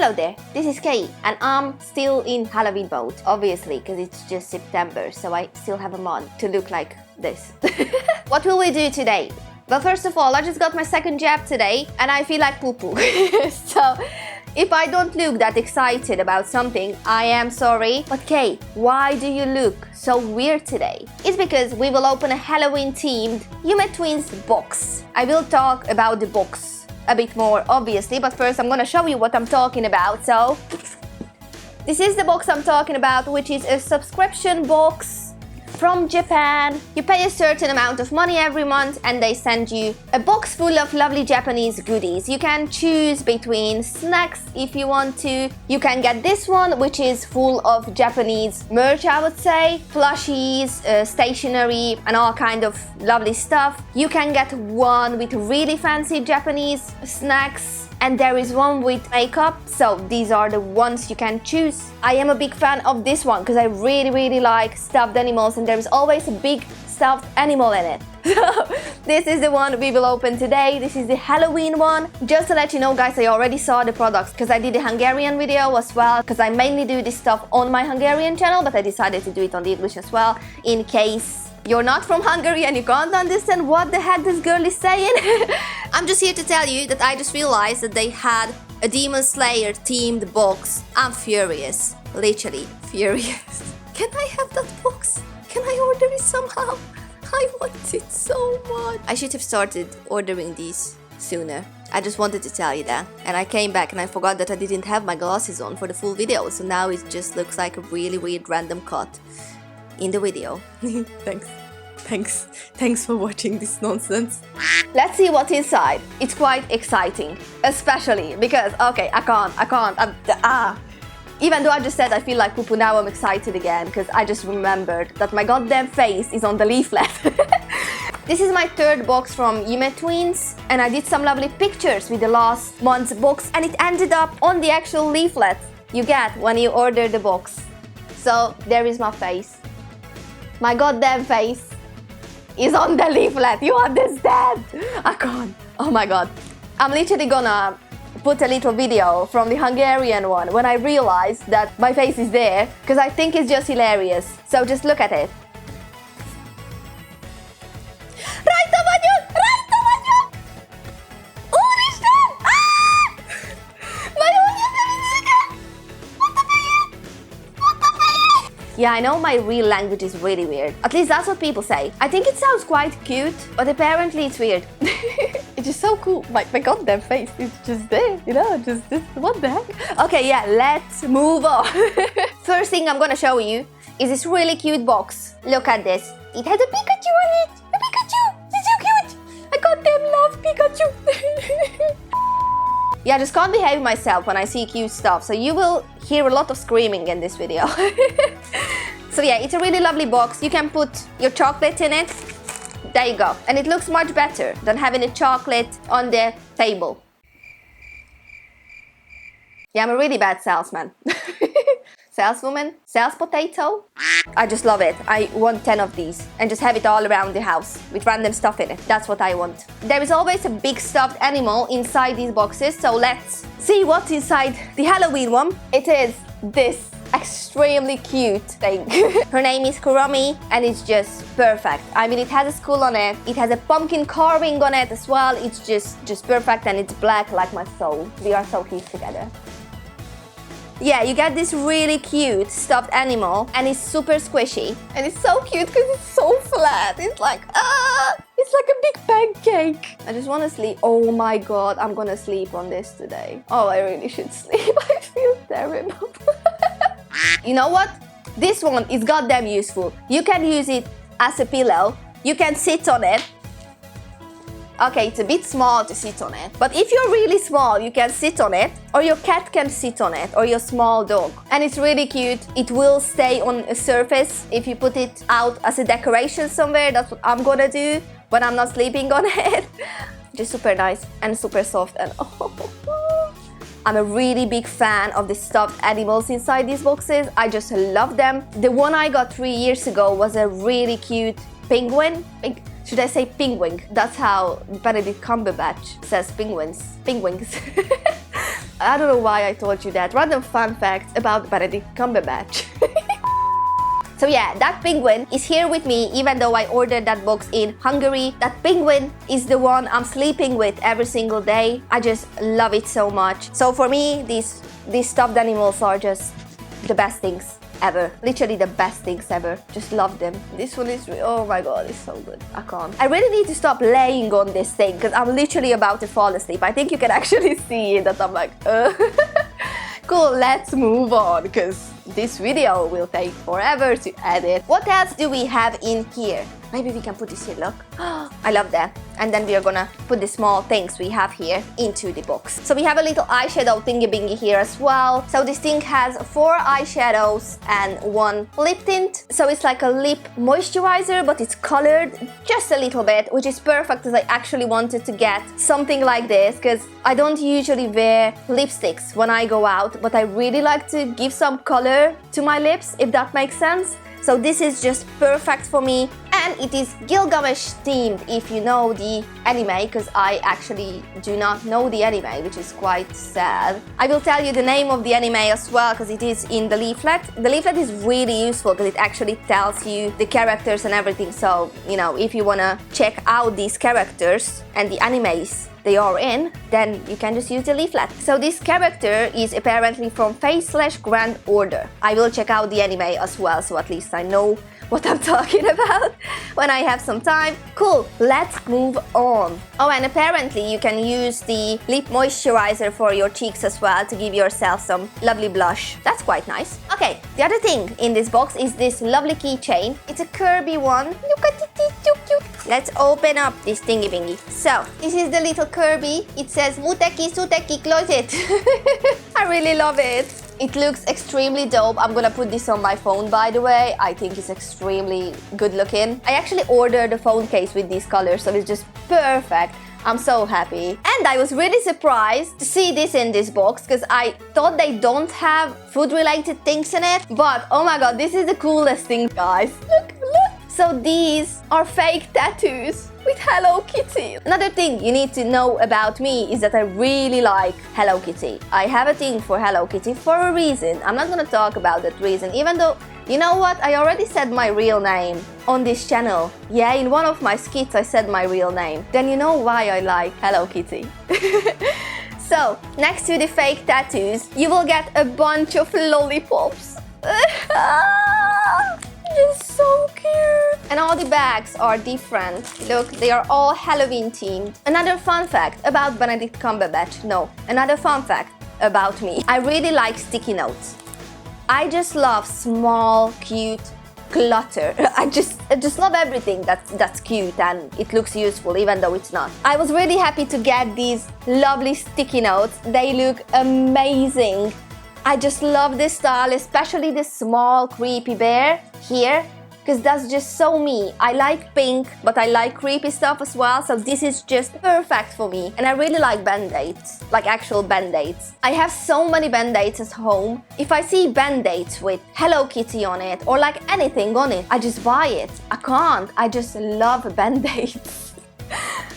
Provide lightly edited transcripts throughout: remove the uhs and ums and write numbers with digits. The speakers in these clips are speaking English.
Hello there, this is Kei, and I'm still in Halloween mode, obviously, because it's just September, so I still have a month to look like this. What will we do today? Well, first of all, I just got my second jab today, and I feel like poo-poo. So, if I don't look that excited about something, I am sorry. But Kei, why do you look so weird today? It's because we will open a Halloween-themed YumeTwins box. I will talk about the box a bit more, obviously, but first I'm gonna show you what I'm talking about. So, this is the box I'm talking about, which is a subscription box from Japan. You pay a certain amount of money every month and they send you a box full of lovely Japanese goodies. You can choose between snacks if you want to. You can get this one, which is full of Japanese merch, I would say, plushies, stationery, and all kind of lovely stuff. You can get one with really fancy Japanese snacks, and there is one with makeup, so these are the ones you can choose. I am a big fan of this one because I really like stuffed animals, and there is always a big stuffed animal in it. So this is the one we will open today. This is the Halloween one. Just to let you know, guys, I already saw the products because I did a Hungarian video as well, because I mainly do this stuff on my Hungarian channel, but I decided to do it on the English as well in case you're not from Hungary and you can't understand what the heck this girl is saying. I'm just here to tell you that I just realized that they had a Demon Slayer themed box. I'm furious. Literally furious. Can I have that box? Can I order it somehow? I want it so much. I should have started ordering these sooner. I just wanted to tell you that. And I came back and I forgot that I didn't have my glasses on for the full video. So now it just looks like a really weird random cut in the video. Thanks for watching this nonsense. Let's see what's inside. It's quite exciting, especially because, okay, I can't. Even though I just said I feel like poo-poo, now I'm excited again because I just remembered that my goddamn face is on the leaflet. This is my third box from YumeTwins, and I did some lovely pictures with the last month's box, and it ended up on the actual leaflet you get when you order the box. So there is my face. My goddamn face is on the leaflet, you understand? I can't. Oh my god. I'm literally gonna put a little video from the Hungarian one when I realized that my face is there, because I think it's just hilarious. So just look at it. Rajta vagyok! Rajta vagyok! Úristen! Nagyon Yeah, I know my real language is really weird. At least that's what people say. I think it sounds quite cute, but apparently it's weird. It's just so cool. My goddamn face is just there, you know, just this, what the heck? Okay, yeah, let's move on. First thing I'm gonna show you is this really cute box. Look at this. It has a Pikachu on it. A Pikachu! It's so cute! I goddamn love Pikachu! Yeah, I just can't behave myself when I see cute stuff, so you will hear a lot of screaming in this video. So yeah, it's a really lovely box. You can put your chocolate in it. There you go. And it looks much better than having a chocolate on the table. Yeah, I'm a really bad salesman. Saleswoman? Sales potato? I just love it. I want 10 of these and just have it all around the house with random stuff in it. That's what I want. There is always a big stuffed animal inside these boxes, so let's see what's inside the Halloween one. It is this extremely cute thing. Her name is Kurami and it's just perfect. I mean, it has a skull on it. It has a pumpkin carving on it as well. It's just perfect, and it's black like my soul. We are so cute together. Yeah, you get this really cute stuffed animal, and it's super squishy. And it's so cute because it's so flat. It's like a big pancake. I just want to sleep. Oh my god, I'm gonna sleep on this today. Oh, I really should sleep. I feel terrible. You know what? This one is goddamn useful. You can use it as a pillow. You can sit on it. Okay, it's a bit small to sit on it, but if you're really small, you can sit on it, or your cat can sit on it, or your small dog. And it's really cute. It will stay on a surface if you put it out as a decoration somewhere. That's what I'm gonna do when I'm not sleeping on it. Just super nice and super soft, and I'm a really big fan of the stuffed animals inside these boxes. I just love them. The one I got 3 years ago was a really cute penguin. Should I say penguin? That's how Benedict Cumberbatch says penguins. Penguins. I don't know why I told you that. Random fun fact about Benedict Cumberbatch. So yeah, that penguin is here with me even though I ordered that box in Hungary. That penguin is the one I'm sleeping with every single day. I just love it so much. So for me, these stuffed animals are just the best things ever. Literally the best things ever. Just love them. This one is, oh my god, it's so good. I can't. I really need to stop laying on this thing because I'm literally about to fall asleep. I think you can actually see it, that I'm like, Cool, let's move on because this video will take forever to edit. What else do we have in here? Maybe we can put this here, look. I love that. And then we are gonna put the small things we have here into the box. So we have a little eyeshadow thingy-bingy here as well. So this thing has 4 eyeshadows and 1 lip tint. So it's like a lip moisturizer, but it's colored just a little bit, which is perfect because I actually wanted to get something like this because I don't usually wear lipsticks when I go out, but I really like to give some color to my lips, if that makes sense. So this is just perfect for me, and it is Gilgamesh themed if you know the anime, because I actually do not know the anime, which is quite sad. I will tell you the name of the anime as well because it is in the leaflet. The leaflet is really useful because it actually tells you the characters and everything, so you know, if you wanna check out these characters and the animes they are in, then you can just use the leaflet. So this character is apparently from Fate/Grand Order. I will check out the anime as well, so at least I know what I'm talking about when I have some time. Cool, let's move on. Oh, and apparently you can use the lip moisturizer for your cheeks as well to give yourself some lovely blush. That's quite nice. Okay, the other thing in this box is this lovely keychain. It's a Kirby one. Look at it, it's so cute. Let's open up this thingy-bingy. So, this is the little Kirby. It says Muteki Suteki Closet. I really love it. It looks extremely dope. I'm gonna put this on my phone, by the way. I think it's extremely good looking. I actually ordered a phone case with these colors, so it's just perfect. I'm so happy. And I was really surprised to see this in this box because I thought they don't have food-related things in it. But oh my god, this is the coolest thing, guys. Look, look. So these are fake tattoos with Hello Kitty. Another thing you need to know about me is that I really like Hello Kitty. I have a thing for Hello Kitty for a reason. I'm not gonna talk about that reason, even though, you know what, I already said my real name on this channel. Yeah, in one of my skits I said my real name. Then you know why I like Hello Kitty. So, next to the fake tattoos, you will get a bunch of lollipops. It's so cute. And all the bags are different. Look, they are all Halloween themed. Another fun fact about Benedict Cumberbatch. No, another fun fact about me. I really like sticky notes. I just love small, cute clutter. I just love everything that's cute and it looks useful even though it's not. I was really happy to get these lovely sticky notes. They look amazing. I just love this style, especially this small creepy bear here, because that's just so me. I like pink, but I like creepy stuff as well, so this is just perfect for me. And I really like band-aids, like actual band-aids. I have so many band-aids at home. If I see band-aids with Hello Kitty on it, or like anything on it, I just buy it. I can't. I just love band-aids.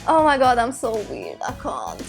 Oh my god, I'm so weird, I can't.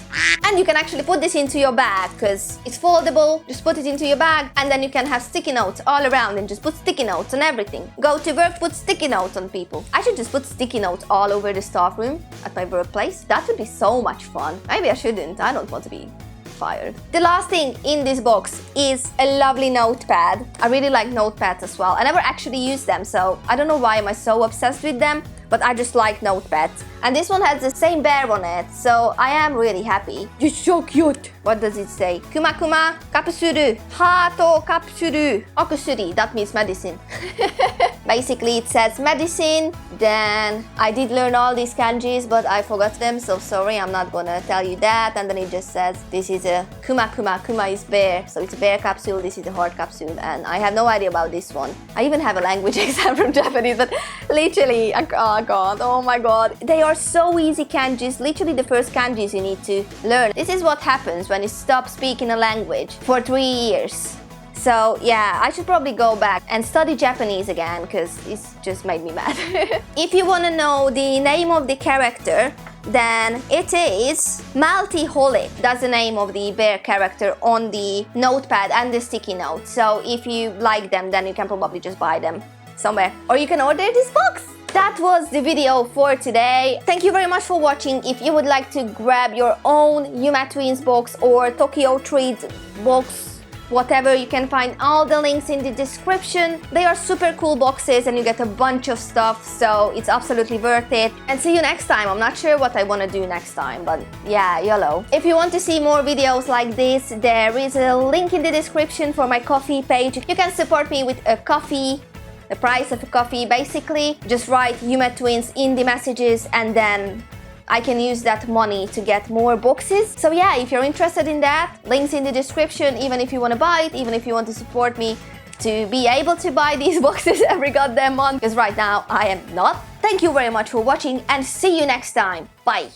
And you can actually put this into your bag because it's foldable. Just put it into your bag and then you can have sticky notes all around and just put sticky notes on everything. Go to work, put sticky notes on people. I should just put sticky notes all over the staff room at my workplace. That would be so much fun. Maybe I shouldn't, I don't want to be fired. The last thing in this box is a lovely notepad. I really like notepads as well. I never actually use them, so I don't know why am I so obsessed with them, but I just like notepads. And this one has the same bear on it, so I am really happy. It's so cute. What does it say? Kuma kuma kapsuru. Hato kapsuru. Okusuri. That means medicine. Basically, it says medicine. Then I did learn all these kanjis, but I forgot them, so sorry, I'm not gonna tell you that. And then it just says this is a kuma kuma. Kuma is bear, so it's a bear capsule. This is the heart capsule, and I have no idea about this one. I even have a language exam from Japanese, but literally, oh god, oh my god, they are so easy kanjis. Literally, the first kanjis you need to learn. This is what happens when you stop speaking a language for 3 years. So yeah, I should probably go back and study Japanese again because it's just made me mad. If you want to know the name of the character, then it is Malty Holly. That's the name of the bear character on the notepad and the sticky note. So if you like them, then you can probably just buy them somewhere. Or you can order this box. That was the video for today. Thank you very much for watching. If you would like to grab your own YumeTwins box or Tokyo Treat box, whatever, you can find all the links in the description. They are super cool boxes and you get a bunch of stuff, so it's absolutely worth it. And see you next time. I'm not sure what I want to do next time, but yeah, YOLO. If you want to see more videos like this, there is a link in the description for my coffee page. You can support me with a coffee, the price of a coffee. Basically, just write YumeTwins in the messages and then I can use that money to get more boxes. So yeah, if you're interested in that, links in the description, even if you want to buy it, even if you want to support me to be able to buy these boxes every goddamn month, because right now I am not. Thank you very much for watching and see you next time. Bye!